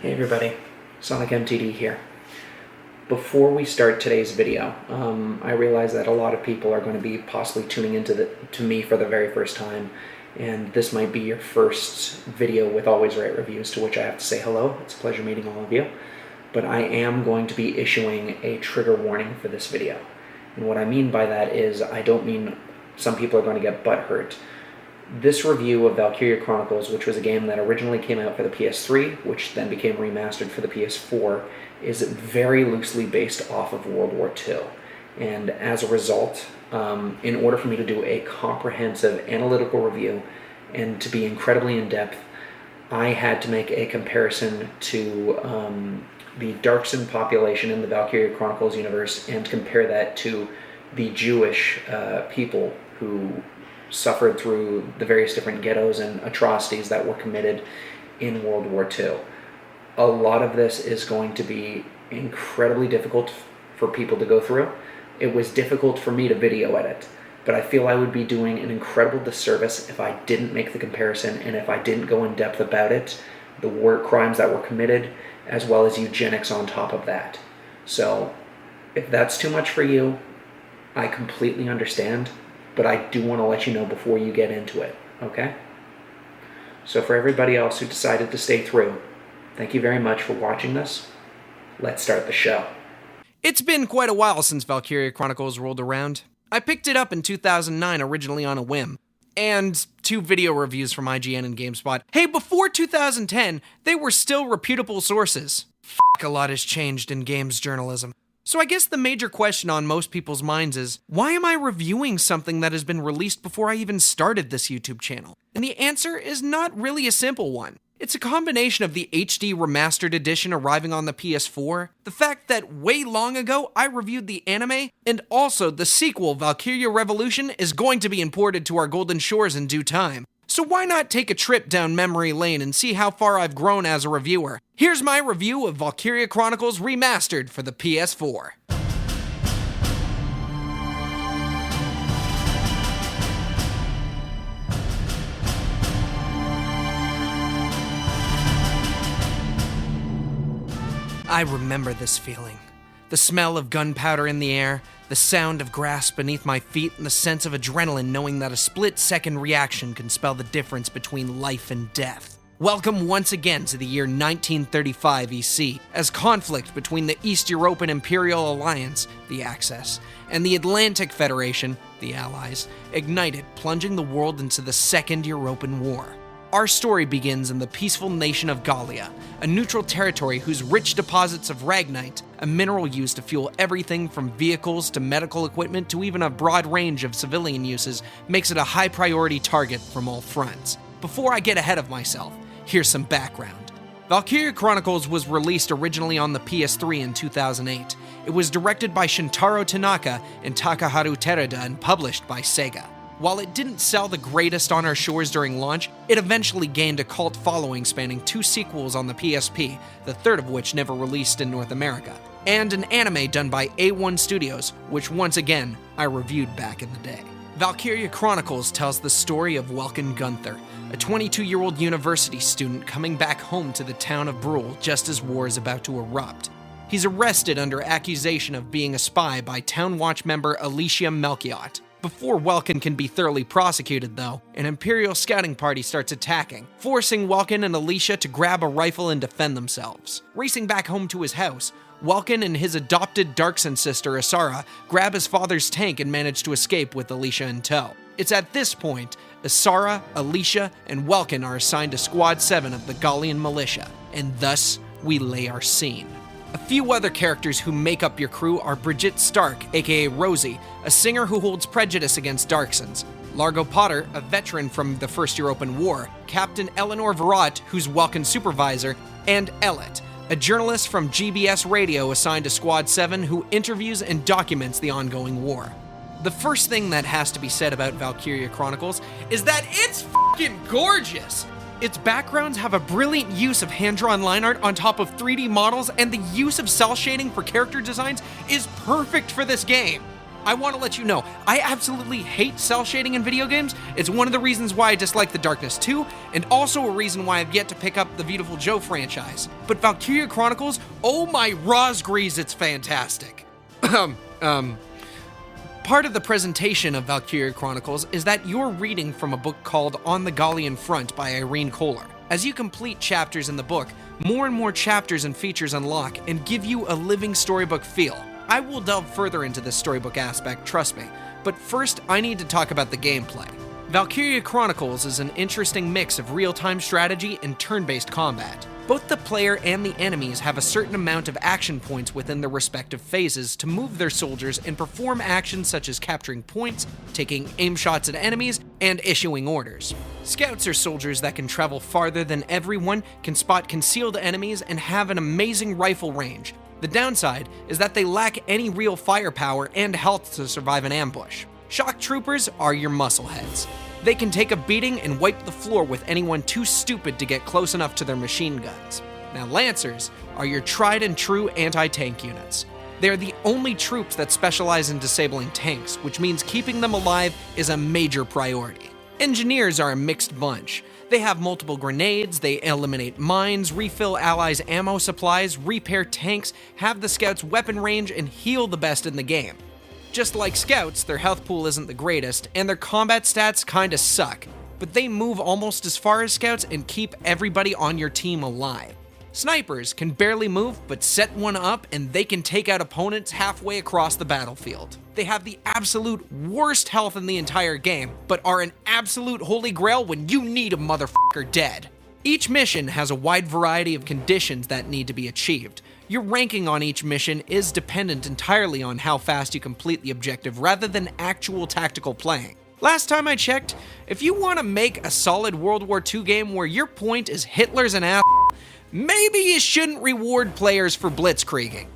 Hey everybody, SonicMTD here. Before we start today's video, I realize that a lot of people are going to be possibly tuning into to me for the very first time, and this might be your first video with Always Right Reviews, to which I have to say hello. It's a pleasure meeting all of you. But I am going to be issuing a trigger warning for this video. And what I mean by that is, I don't mean some people are going to get butthurt. This review of Valkyria Chronicles, which was a game that originally came out for the PS3, which then became remastered for the PS4, is very loosely based off of World War II. And as a result, in order for me to do a comprehensive analytical review and to be incredibly in-depth, I had to make a comparison to the Darkson population in the Valkyria Chronicles universe and compare that to the Jewish people who suffered through the various different ghettos and atrocities that were committed in World War II. A lot of this is going to be incredibly difficult for people to go through. It was difficult for me to video edit, but I feel I would be doing an incredible disservice if I didn't make the comparison and if I didn't go in depth about it, the war crimes that were committed, as well as eugenics on top of that. So if that's too much for you, I completely understand. But I do want to let you know before you get into it, okay? So for everybody else who decided to stay through, thank you very much for watching this. Let's start the show. It's been quite a while since Valkyria Chronicles rolled around. I picked it up in 2009 originally on a whim. And 2 video reviews from IGN and GameSpot. Hey, before 2010, they were still reputable sources. A lot has changed in games journalism. So I guess the major question on most people's minds is, why am I reviewing something that has been released before I even started this YouTube channel? And the answer is not really a simple one. It's a combination of the HD Remastered Edition arriving on the PS4, the fact that way long ago I reviewed the anime, and also the sequel Valkyria Revolution is going to be imported to our golden shores in due time. So why not take a trip down memory lane and see how far I've grown as a reviewer? Here's my review of Valkyria Chronicles Remastered for the PS4. I remember this feeling. The smell of gunpowder in the air, the sound of grass beneath my feet, and the sense of adrenaline knowing that a split-second reaction can spell the difference between life and death. Welcome once again to the year 1935 EC, as conflict between the East European Imperial Alliance, the Axis, and the Atlantic Federation, the Allies, ignited, plunging the world into the Second European War. Our story begins in the peaceful nation of Gallia, a neutral territory whose rich deposits of ragnite, a mineral used to fuel everything from vehicles to medical equipment to even a broad range of civilian uses, makes it a high-priority target from all fronts. Before I get ahead of myself, here's some background. Valkyria Chronicles was released originally on the PS3 in 2008. It was directed by Shintaro Tanaka and Takaharu Terada and published by Sega. While it didn't sell the greatest on our shores during launch, it eventually gained a cult following spanning 2 sequels on the PSP, the third of which never released in North America, and an anime done by A1 Studios, which once again, I reviewed back in the day. Valkyria Chronicles tells the story of Welkin Gunther, a 22-year-old university student coming back home to the town of Brule just as war is about to erupt. He's arrested under accusation of being a spy by Town Watch member Alicia Melchiot. Before Welkin can be thoroughly prosecuted, though, an Imperial scouting party starts attacking, forcing Welkin and Alicia to grab a rifle and defend themselves. Racing back home to his house, Welkin and his adopted Darkson sister, Asara, grab his father's tank and manage to escape with Alicia in tow. It's at this point, Asara, Alicia, and Welkin are assigned to Squad 7 of the Gallian militia, and thus we lay our scene. A few other characters who make up your crew are Brigitte Stark, aka Rosie, a singer who holds prejudice against Darksons, Largo Potter, a veteran from the First European War, Captain Eleanor Verrott, who's Welkin's supervisor, and Ellet, a journalist from GBS Radio assigned to Squad 7 who interviews and documents the ongoing war. The first thing that has to be said about Valkyria Chronicles is that it's f***ing gorgeous! Its backgrounds have a brilliant use of hand-drawn line art on top of 3D models, and the use of cell shading for character designs is perfect for this game. I want to let you know, I absolutely hate cell shading in video games. It's one of the reasons why I dislike The Darkness 2, and also a reason why I've yet to pick up the Beautiful Joe franchise. But Valkyria Chronicles, oh my rosgrees, it's fantastic. Part of the presentation of Valkyria Chronicles is that you're reading from a book called On the Gallian Front by Irene Kohler. As you complete chapters in the book, more and more chapters and features unlock and give you a living storybook feel. I will delve further into this storybook aspect, trust me, but first I need to talk about the gameplay. Valkyria Chronicles is an interesting mix of real-time strategy and turn-based combat. Both the player and the enemies have a certain amount of action points within their respective phases to move their soldiers and perform actions such as capturing points, taking aim shots at enemies, and issuing orders. Scouts are soldiers that can travel farther than everyone, can spot concealed enemies, and have an amazing rifle range. The downside is that they lack any real firepower and health to survive an ambush. Shock troopers are your muscleheads. They can take a beating and wipe the floor with anyone too stupid to get close enough to their machine guns. Now, Lancers are your tried and true anti-tank units. They are the only troops that specialize in disabling tanks, which means keeping them alive is a major priority. Engineers are a mixed bunch. They have multiple grenades, they eliminate mines, refill allies' ammo supplies, repair tanks, have the scouts' weapon range, and heal the best in the game. Just like scouts, their health pool isn't the greatest, and their combat stats kinda suck, but they move almost as far as scouts and keep everybody on your team alive. Snipers can barely move, but set one up and they can take out opponents halfway across the battlefield. They have the absolute worst health in the entire game, but are an absolute holy grail when you need a motherfucker dead. Each mission has a wide variety of conditions that need to be achieved. Your ranking on each mission is dependent entirely on how fast you complete the objective rather than actual tactical playing. Last time I checked, if you want to make a solid World War II game where your point is Hitler's an ass, maybe you shouldn't reward players for blitzkrieging.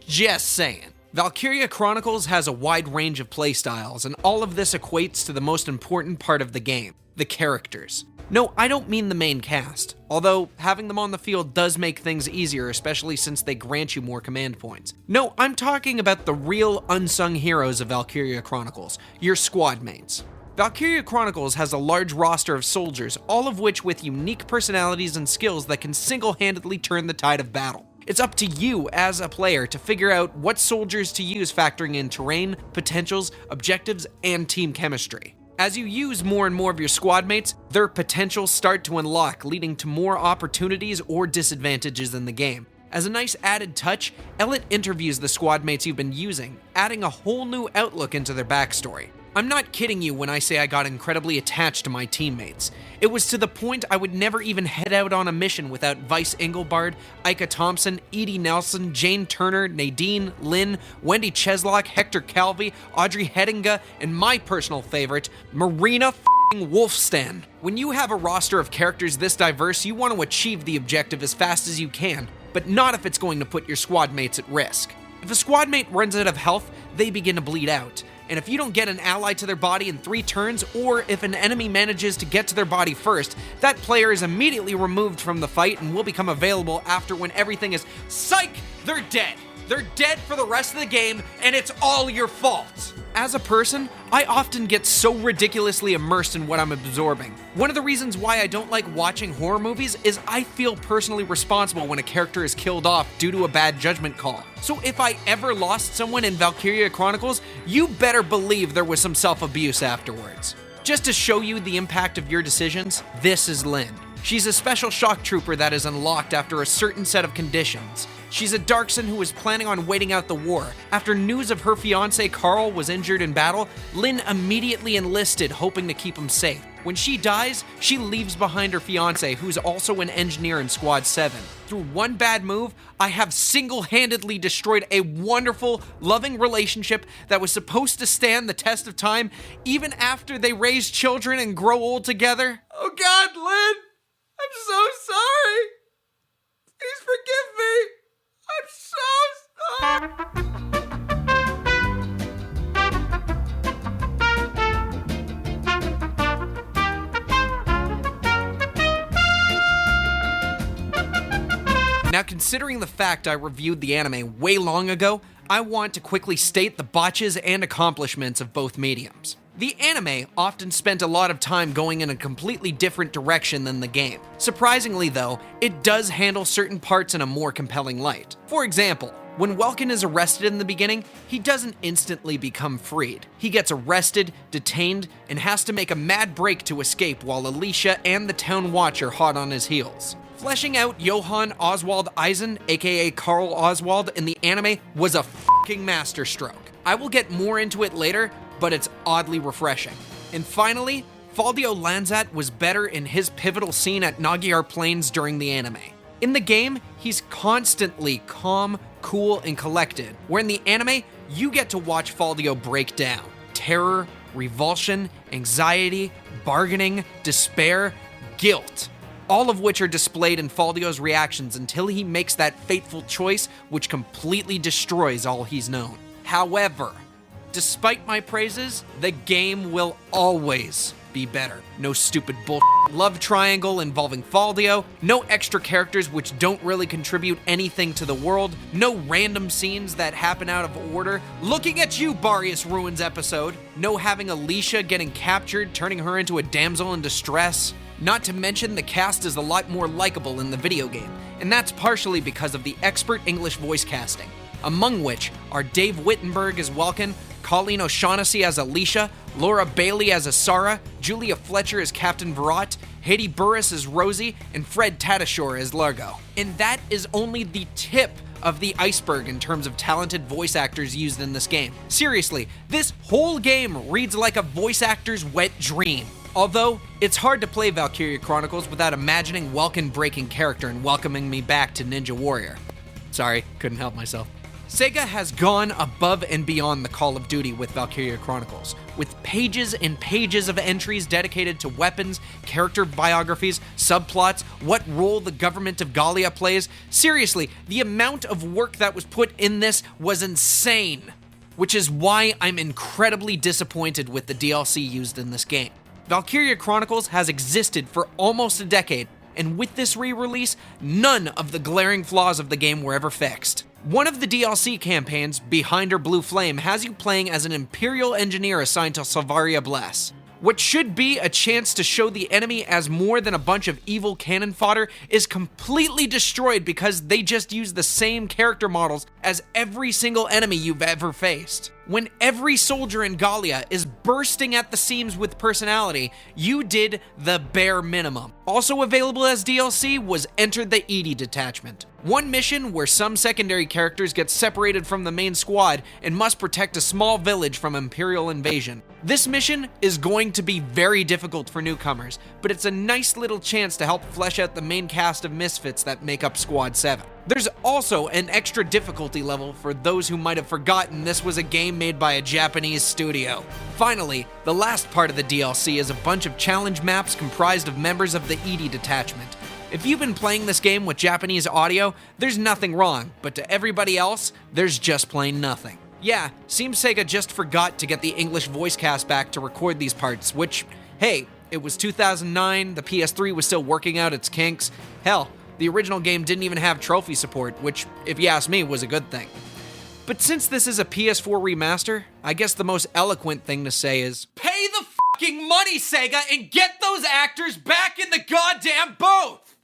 Just saying. Valkyria Chronicles has a wide range of playstyles, and all of this equates to the most important part of the game, the characters. No, I don't mean the main cast, although having them on the field does make things easier, especially since they grant you more command points. No, I'm talking about the real unsung heroes of Valkyria Chronicles, your squad mates. Valkyria Chronicles has a large roster of soldiers, all of which with unique personalities and skills that can single-handedly turn the tide of battle. It's up to you as a player to figure out what soldiers to use, factoring in terrain, potentials, objectives, and team chemistry. As you use more and more of your squad mates, their potentials start to unlock, leading to more opportunities or disadvantages in the game. As a nice added touch, Elliot interviews the squad mates you've been using, adding a whole new outlook into their backstory. I'm not kidding you when I say I got incredibly attached to my teammates. It was to the point I would never even head out on a mission without Vice Engelbard, Ika Thompson, Edie Nelson, Jane Turner, Nadine, Lynn, Wendy Cheslock, Hector Calvi, Audrey Hettinga, and my personal favorite, Marina f***ing Wolfstan. When you have a roster of characters this diverse, you want to achieve the objective as fast as you can, but not if it's going to put your squad mates at risk. If a squad mate runs out of health, they begin to bleed out. And if you don't get an ally to their body in 3 turns, or if an enemy manages to get to their body first, that player is immediately removed from the fight and will become available after when everything is psych, they're dead. They're dead for the rest of the game, and it's all your fault. As a person, I often get so ridiculously immersed in what I'm absorbing. One of the reasons why I don't like watching horror movies is I feel personally responsible when a character is killed off due to a bad judgment call. So if I ever lost someone in Valkyria Chronicles, you better believe there was some self-abuse afterwards. Just to show you the impact of your decisions, this is Lynn. She's a special shock trooper that is unlocked after a certain set of conditions. She's a Darkson who was planning on waiting out the war. After news of her fiancé Carl was injured in battle, Lynn immediately enlisted, hoping to keep him safe. When she dies, she leaves behind her fiancé, who's also an engineer in Squad 7. Through one bad move, I have single-handedly destroyed a wonderful, loving relationship that was supposed to stand the test of time, even after they raise children and grow old together. Oh God, Lynn! I'm so sorry! Please forgive me! I'm so sorry! Now, considering the fact I reviewed the anime way long ago, I want to quickly state the botches and accomplishments of both mediums. The anime often spent a lot of time going in a completely different direction than the game. Surprisingly though, it does handle certain parts in a more compelling light. For example, when Welkin is arrested in the beginning, he doesn't instantly become freed. He gets arrested, detained, and has to make a mad break to escape while Alicia and the town watch are hot on his heels. Fleshing out Johann Oswald Eisen, aka Carl Oswald, in the anime was a fucking masterstroke. I will get more into it later, but it's oddly refreshing. And finally, Faldio Lanzat was better in his pivotal scene at Magyar Plains during the anime. In the game, he's constantly calm, cool, and collected, where in the anime, you get to watch Faldio break down. Terror, revulsion, anxiety, bargaining, despair, guilt, all of which are displayed in Faldio's reactions until he makes that fateful choice which completely destroys all he's known. However, despite my praises, the game will always be better. No stupid bullshit love triangle involving Faldio, no extra characters which don't really contribute anything to the world, no random scenes that happen out of order. Looking at you, Barius Ruins episode. No having Alicia getting captured, turning her into a damsel in distress. Not to mention the cast is a lot more likable in the video game, and that's partially because of the expert English voice casting, among which are Dave Wittenberg as Welkin, Colleen O'Shaughnessy as Alicia, Laura Bailey as Asara, Julia Fletcher as Captain Virat, Haiti Burris as Rosie, and Fred Tatasciore as Largo. And that is only the tip of the iceberg in terms of talented voice actors used in this game. Seriously, this whole game reads like a voice actor's wet dream. Although, it's hard to play Valkyria Chronicles without imagining Welkin breaking character and welcoming me back to Ninja Warrior. Sorry, couldn't help myself. Sega has gone above and beyond the Call of Duty with Valkyria Chronicles, with pages and pages of entries dedicated to weapons, character biographies, subplots, what role the government of Gallia plays. Seriously, the amount of work that was put in this was insane, which is why I'm incredibly disappointed with the DLC used in this game. Valkyria Chronicles has existed for almost a decade, and with this re-release, none of the glaring flaws of the game were ever fixed. One of the DLC campaigns, Behind Her Blue Flame, has you playing as an Imperial engineer assigned to Salvaria Bless. What should be a chance to show the enemy as more than a bunch of evil cannon fodder is completely destroyed because they just use the same character models as every single enemy you've ever faced. When every soldier in Gallia is bursting at the seams with personality, you did the bare minimum. Also available as DLC was Enter the Edie detachment. One mission where some secondary characters get separated from the main squad and must protect a small village from Imperial invasion. This mission is going to be very difficult for newcomers, but it's a nice little chance to help flesh out the main cast of misfits that make up Squad 7. There's also an extra difficulty level for those who might have forgotten this was a game made by a Japanese studio. Finally, the last part of the DLC is a bunch of challenge maps comprised of members of the Edie detachment. If you've been playing this game with Japanese audio, there's nothing wrong, but to everybody else, there's just plain nothing. Yeah, seems Sega just forgot to get the English voice cast back to record these parts, which, hey, it was 2009, the PS3 was still working out its kinks. Hell, the original game didn't even have trophy support, which, if you ask me, was a good thing. But since this is a PS4 remaster, I guess the most eloquent thing to say is, pay the fucking money, Sega, and get those actors back in the goddamn booth!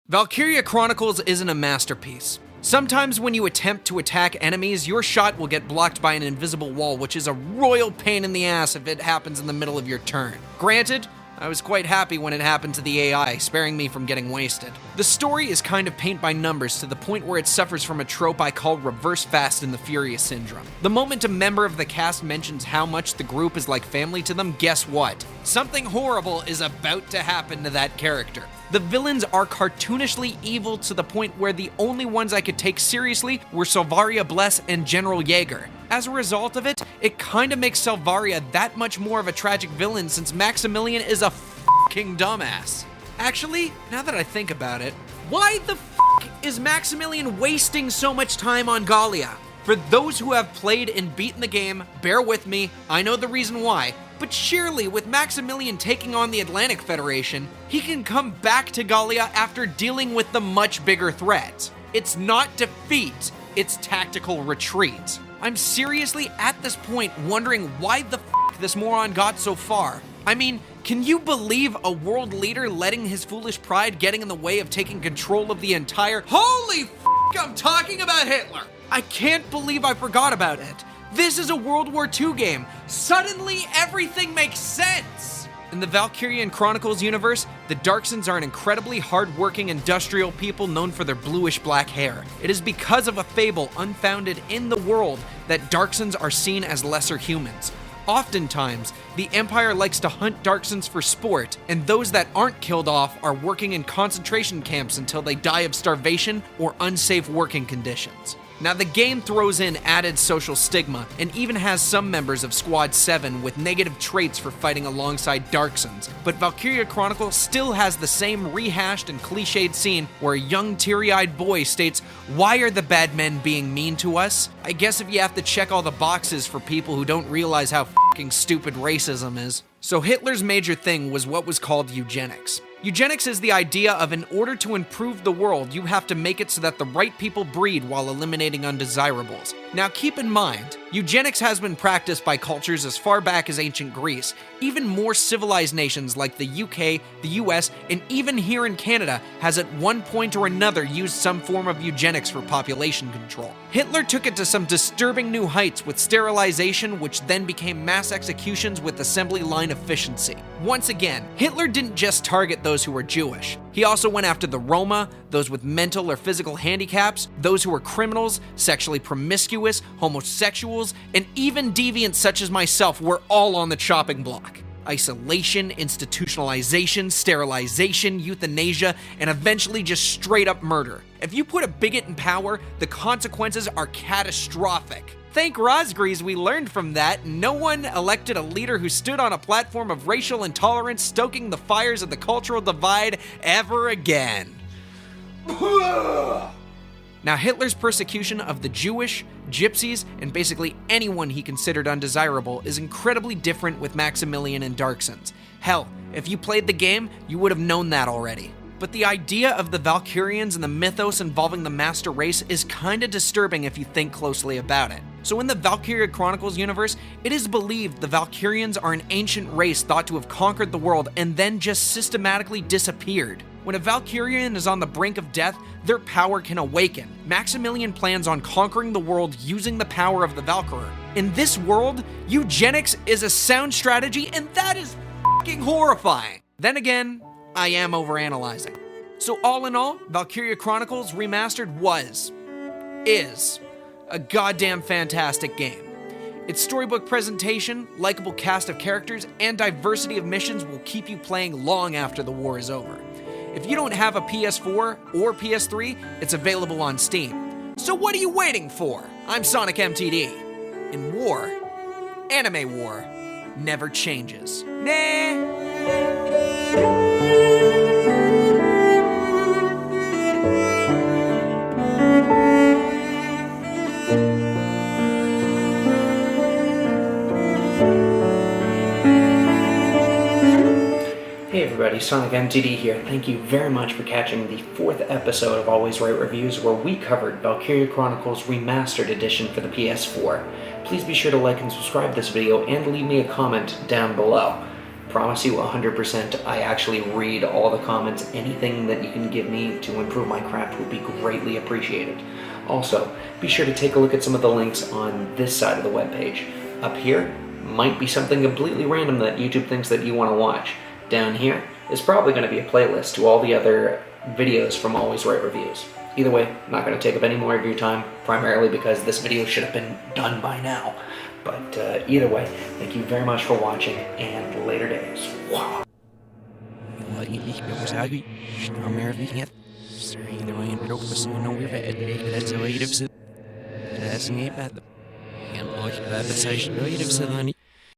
Valkyria Chronicles isn't a masterpiece. Sometimes when you attempt to attack enemies, your shot will get blocked by an invisible wall, which is a royal pain in the ass if it happens in the middle of your turn. Granted, I was quite happy when it happened to the AI, sparing me from getting wasted. The story is kind of paint by numbers to the point where it suffers from a trope I call reverse Fast and the Furious syndrome. The moment a member of the cast mentions how much the group is like family to them, guess what? Something horrible is about to happen to that character. The villains are cartoonishly evil to the point where the only ones I could take seriously were Salvaria Bless and General Jaeger. As a result of it, it kinda makes Salvaria that much more of a tragic villain since Maximilian is a fucking dumbass. Actually, now that I think about it, why the fuck is Maximilian wasting so much time on Gallia? For those who have played and beaten the game, bear with me, I know the reason why. But surely, with Maximilian taking on the Atlantic Federation, he can come back to Gallia after dealing with the much bigger threat. It's not defeat, it's tactical retreat. I'm seriously at this point wondering why the f this moron got so far. I mean, can you believe a world leader letting his foolish pride getting in the way of taking control of the entire— Holy f, I'm talking about Hitler! I can't believe I forgot about it. This is a World War II game. Suddenly, everything makes sense. In the Valkyria Chronicles universe, the Darksons are an incredibly hard-working industrial people known for their bluish-black hair. It is because of a fable unfounded in the world that Darksons are seen as lesser humans. Oftentimes, the Empire likes to hunt Darksons for sport, and those that aren't killed off are working in concentration camps until they die of starvation or unsafe working conditions. Now, the game throws in added social stigma and even has some members of Squad 7 with negative traits for fighting alongside Darksons, but Valkyria Chronicles still has the same rehashed and cliched scene where a young teary-eyed boy states, "Why are the bad men being mean to us?" I guess if you have to check all the boxes for people who don't realize how fucking stupid racism is. So Hitler's major thing was what was called eugenics. Eugenics is the idea of in order to improve the world, you have to make it so that the right people breed while eliminating undesirables. Now keep in mind, eugenics has been practiced by cultures as far back as ancient Greece. Even more civilized nations like the UK, the US, and even here in Canada has at one point or another used some form of eugenics for population control. Hitler took it to some disturbing new heights with sterilization, which then became mass executions with assembly line efficiency. Once again, Hitler didn't just target those who were Jewish. He also went after the Roma, those with mental or physical handicaps, those who were criminals, sexually promiscuous, homosexuals, and even deviants such as myself were all on the chopping block. Isolation, institutionalization, sterilization, euthanasia, and eventually just straight up murder. If you put a bigot in power, the consequences are catastrophic. Thank Rosgrees we learned from that. No one elected a leader who stood on a platform of racial intolerance, stoking the fires of the cultural divide ever again. Now, Hitler's persecution of the Jewish, Gypsies, and basically anyone he considered undesirable is incredibly different with Maximilian and Darksons. Hell, if you played the game, you would have known that already. But the idea of the Valkyrians and the mythos involving the master race is kinda disturbing if you think closely about it. So in the Valkyria Chronicles universe, it is believed the Valkyrians are an ancient race thought to have conquered the world and then just systematically disappeared. When a Valkyrian is on the brink of death, their power can awaken. Maximilian plans on conquering the world using the power of the Valkyr. In this world, eugenics is a sound strategy, and that is fucking horrifying. Then again, I am overanalyzing. So all in all, Valkyria Chronicles Remastered is a goddamn fantastic game. Its storybook presentation, likable cast of characters, and diversity of missions will keep you playing long after the war is over. If you don't have a PS4 or PS3, it's available on Steam. So what are you waiting for? I'm SonicMTD. In war, anime war never changes. Nah. Hey everybody, SonicMTD here. Thank you very much for catching the 4th episode of Always Right Reviews, where we covered Valkyria Chronicles Remastered Edition for the PS4. Please be sure to like and subscribe to this video and leave me a comment down below. Promise you 100% I actually read all the comments. Anything that you can give me to improve my craft would be greatly appreciated. Also, be sure to take a look at some of the links on this side of the webpage. Up here might be something completely random that YouTube thinks that you want to watch. Down here is probably going to be a playlist to all the other videos from Always Right Reviews. Either way, I'm not going to take up any more of your time, primarily because this video should have been done by now. But either way, thank you very much for watching, and later days. Wow.